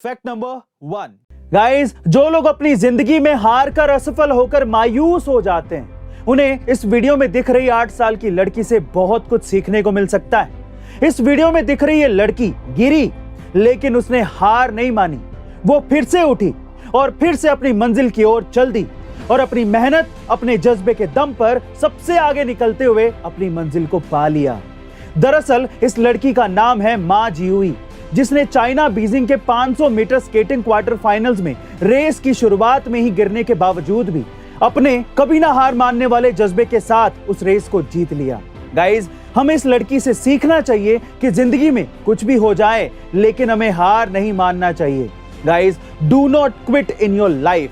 Fact number 1, guys, जो लोग अपनी जिंदगी में हार कर असफल होकर मायूस हो जाते हैं, उन्हें इस वीडियो में दिख रही 8 साल की लड़की से बहुत कुछ सीखने को मिल सकता है। इस वीडियो में दिख रही ये लड़की गिरी, लेकिन उसने हार नहीं मानी। वो फिर से उठी और फिर से अपनी मंजिल की ओर चल दी और अपनी मेहनत, अपने जज्बे के दम पर सबसे आगे निकलते हुए अपनी मंजिल को पा लिया। दरअसल इस लड़की का नाम है मा जियुई, जिसने चाइना बीजिंग के 500 मीटर स्केटिंग क्वार्टर फाइनल्स में रेस की शुरुआत में ही गिरने के बावजूद भी अपने कभी ना हार मानने वाले जज्बे के साथ उस रेस को जीत लिया। गाइस, हमें इस लड़की से सीखना चाहिए कि जिंदगी में कुछ भी हो जाए, लेकिन हमें हार नहीं मानना चाहिए। Guys, do not quit in your life.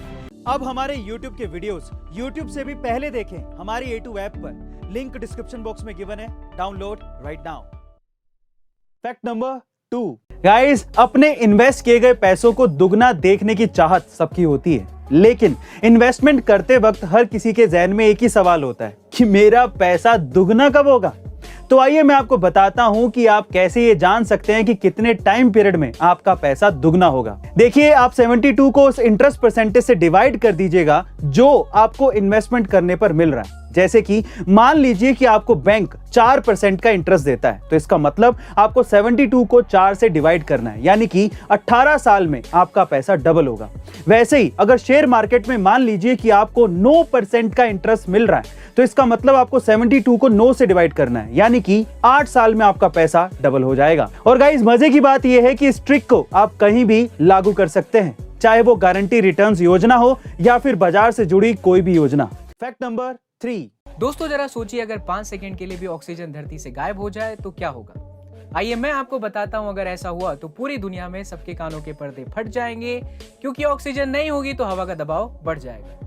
अब हमारे YouTube के वीडियोस YouTube से भी पहले देखें हमारी A2 ऐप पर। लिंक डिस्क्रिप्शन बॉक्स में गिवन है, download right now. Fact number 2, guys, अपने इन्वेस्ट किए गए पैसों को दुगना देखने की चाहत सबकी होती है, लेकिन इन्वेस्टमेंट करते वक्त हर किसी के जहन में एक ही सवाल होता है कि मेरा पैसा दुगना कब होगा। तो आइए मैं आपको बताता हूं कि आप कैसे ये जान सकते हैं कि कितने टाइम पीरियड में आपका पैसा दुगना होगा। देखिए, आप 72 को उस इंटरेस्ट परसेंटेज से डिवाइड कर दीजिएगा जो आपको इन्वेस्टमेंट करने पर मिल रहा है। जैसे कि मान लीजिए कि आपको बैंक 4% का इंटरेस्ट देता है, तो इसका मतलब आपको 72 को 4 से डिवाइड करना है, यानी कि 18 साल में आपका पैसा डबल होगा। वैसे ही अगर शेयर मार्केट में मान लीजिए कि आपको 9% का इंटरेस्ट मिल रहा है, तो इसका मतलब आपको 72 को 9 से डिवाइड करना है, यानी कि 8 साल में आपका पैसा डबल हो जाएगा। और गाइस, मजे की बात यह है कि इस ट्रिक को आप कहीं भी लागू कर सकते हैं, चाहे वो गारंटी रिटर्न्स योजना हो या फिर बाजार से जुड़ी कोई भी योजना। फैक्ट नंबर 3, दोस्तों, जरा सोचिए, अगर 5 सेकंड के लिए भी ऑक्सीजन धरती से गायब हो जाए तो क्या होगा। आइए मैं आपको बताता हूं। अगर ऐसा हुआ तो पूरी दुनिया में सबके कानों के पर्दे फट जाएंगे, क्योंकि ऑक्सीजन नहीं होगी तो हवा का दबाव बढ़ जाएगा।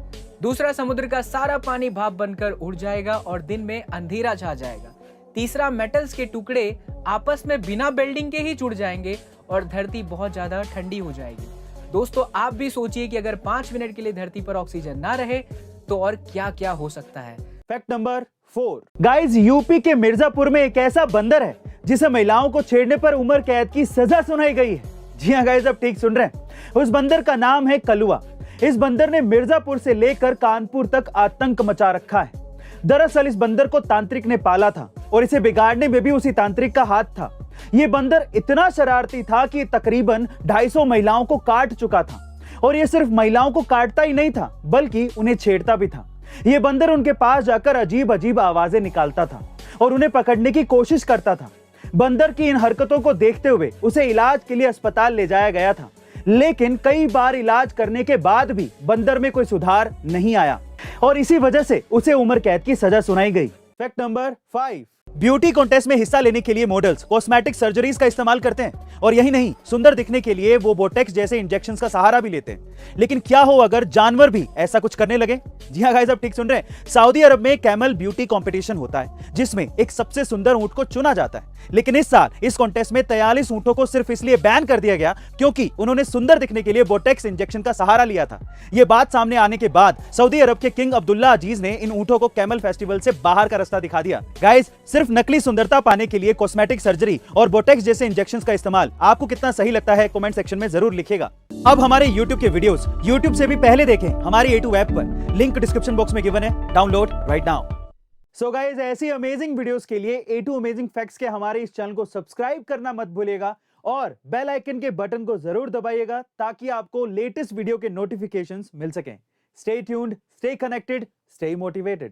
दूसरा, समुद्र का सारा पानी भाप बनकर उड़ जाएगा और दिन में अंधेरा छा जाएगा। तीसरा, मेटल्स के टुकड़े आपस में बिना बेल्डिंग के ही जुड़ जाएंगे और धरती बहुत ज्यादा ठंडी हो जाएगी। दोस्तों, आप भी सोचिए कि अगर 5 मिनट के लिए धरती पर ऑक्सीजन ना रहे तो और क्या क्या हो सकता है। फैक्ट नंबर 4, गाइस, यूपी के मिर्जापुर में एक ऐसा बंदर है जिसे महिलाओं को छेड़ने पर उम्र कैद की सजा सुनाई गई है। जी हाँ गाइस, अब ठीक सुन रहे हैं। उस बंदर का नाम है कलुआ। इस बंदर ने मिर्जापुर से लेकर कानपुर तक आतंक मचा रखा है। दरअसल इस बंदर को तांत्रिक ने पाला था और इसे बिगाड़ने में भी उसी तांत्रिक का हाथ था। ये बंदर इतना शरारती था कि तकरीबन 250 महिलाओं को काट चुका था, और ये सिर्फ महिलाओं को काटता ही नहीं था बल्कि उन्हें छेड़ता भी था। ये बंदर उनके पास जाकर अजीब अजीब आवाजें निकालता था और उन्हें पकड़ने की कोशिश करता था। बंदर की इन हरकतों को देखते हुए उसे इलाज के लिए अस्पताल ले जाया गया था, लेकिन कई बार इलाज करने के बाद भी बंदर में कोई सुधार नहीं आया और इसी वजह से उसे उम्र कैद की सजा सुनाई गई। फैक्ट नंबर 5, ब्यूटी कॉन्टेस्ट में हिस्सा लेने के लिए मॉडल्स कॉस्मेटिक सर्जरीज का इस्तेमाल करते हैं, और यही नहीं, सुंदर दिखने के लिए वो बोटेक्स जैसे इंजेक्शंस का सहारा भी लेते हैं। लेकिन क्या हो अगर जानवर भी ऐसा कुछ करने लगे? जी हाँ गाइस, आप ठीक सुन रहे हैं। सऊदी अरब में कैमल ब्यूटी कंपटीशन होता है, जिसमें एक सबसे सुंदर ऊंट को चुना जाता है। लेकिन इस साल इस कॉन्टेस्ट में 43 ऊंटों को सिर्फ इसलिए बैन कर दिया गया क्योंकि उन्होंने सुंदर दिखने के लिए बोटेक्स इंजेक्शन का सहारा लिया था। यह बात सामने आने के बाद सऊदी अरब के किंग अब्दुल्ला अजीज ने इन ऊंटों को कैमल फेस्टिवल से बाहर का रास्ता दिखा दिया। गाइस, सिर्फ नकली सुंदरता पाने के लिए कॉस्मेटिक सर्जरी और बोटेक्स जैसे इंजेक्शंस का इस्तेमाल आपको कितना सही लगता है, कमेंट सेक्शन में जरूर लिखिएगा। अब हमारे YouTube के वीडियोस YouTube से भी पहले देखें हमारी A2 ऐप पर। लिंक डिस्क्रिप्शन बॉक्स में गिवन है, download right now. So guys, ऐसी अमेजिंग वीडियोस के लिए A2 अमेजिंग फैक्ट्स के हमारे इस चैनल को सब्सक्राइब करना मत भूलिएगा और बेल आइकन के बटन को जरूर दबाइएगा ताकि आपको लेटेस्ट वीडियो के नोटिफिकेशंस मिल सकें। Stay tuned, stay connected, stay motivated.